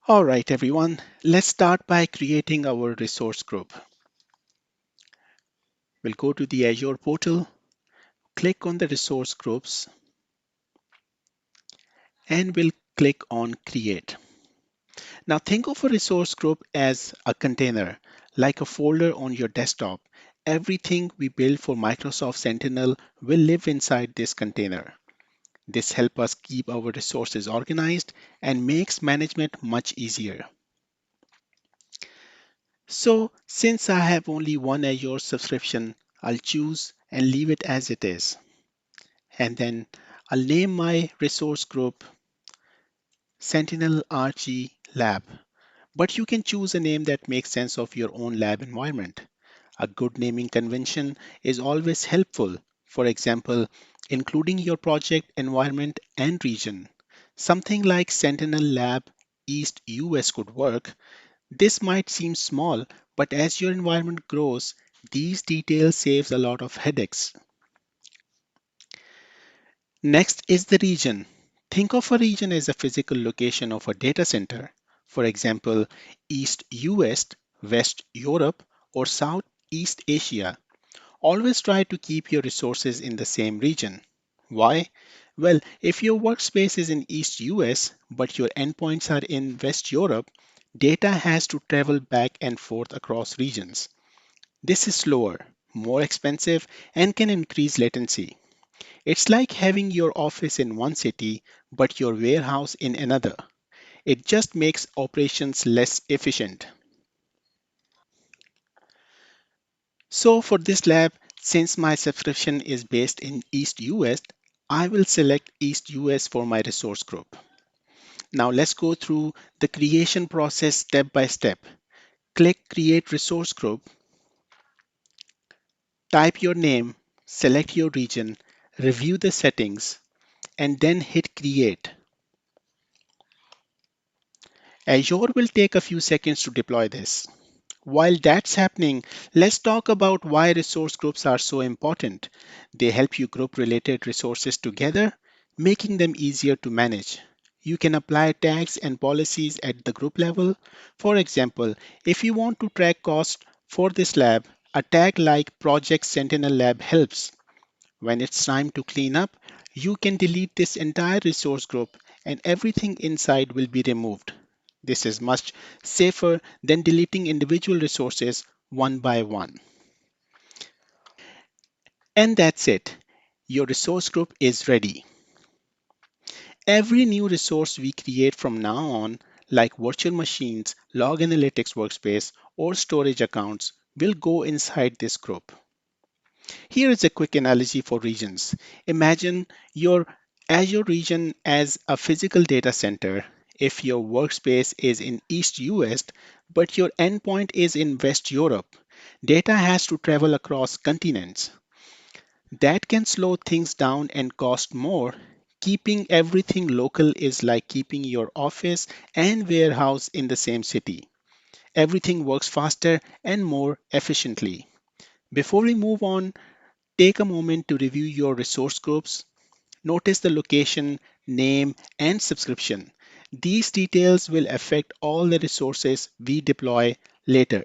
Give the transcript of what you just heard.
All right, everyone, let's start by creating our resource group. We'll go to the Azure portal, click on the resource groups, and we'll click on create. Now think of a resource group as a container, like a folder on your desktop. Everything we build for Microsoft Sentinel will live inside this container. This helps us keep our resources organized and makes management much easier. So since I have only one Azure subscription, I'll choose and leave it as it is. And then I'll name my resource group Sentinel RG Lab. But you can choose a name that makes sense of your own lab environment. A good naming convention is always helpful. For example, including your project environment and region. Something like Sentinel Lab East US could work. This might seem small, but as your environment grows, these details saves a lot of headaches. Next is the region. Think of a region as a physical location of a data center. For example, East US, West Europe, or Southeast Asia. Always try to keep your resources in the same region. Why? Well, if your workspace is in East US but your endpoints are in West Europe, data has to travel back and forth across regions. This is slower, more expensive, and can increase latency. It's like having your office in one city but your warehouse in another. It just makes operations less efficient. So for this lab, since my subscription is based in East US, I will select East US for my resource group. Now let's go through the creation process step by step. Click Create Resource Group, type your name, select your region, review the settings, and then hit Create. Azure will take a few seconds to deploy this. While that's happening, let's talk about why resource groups are so important. They help you group related resources together, making them easier to manage. You can apply tags and policies at the group level. For example, if you want to track cost for this lab, a tag like Project Sentinel Lab helps. When it's time to clean up, you can delete this entire resource group and everything inside will be removed. This is much safer than deleting individual resources one by one. And that's it. Your resource group is ready. Every new resource we create from now on, like virtual machines, Log Analytics Workspace, or storage accounts, will go inside this group. Here is a quick analogy for regions. Imagine your Azure region as a physical data center. If your workspace is in East US, but your endpoint is in West Europe, data has to travel across continents. That can slow things down and cost more. Keeping everything local is like keeping your office and warehouse in the same city. Everything works faster and more efficiently. Before we move on, take a moment to review your resource groups. Notice the location, name, and subscription. These details will affect all the resources we deploy later.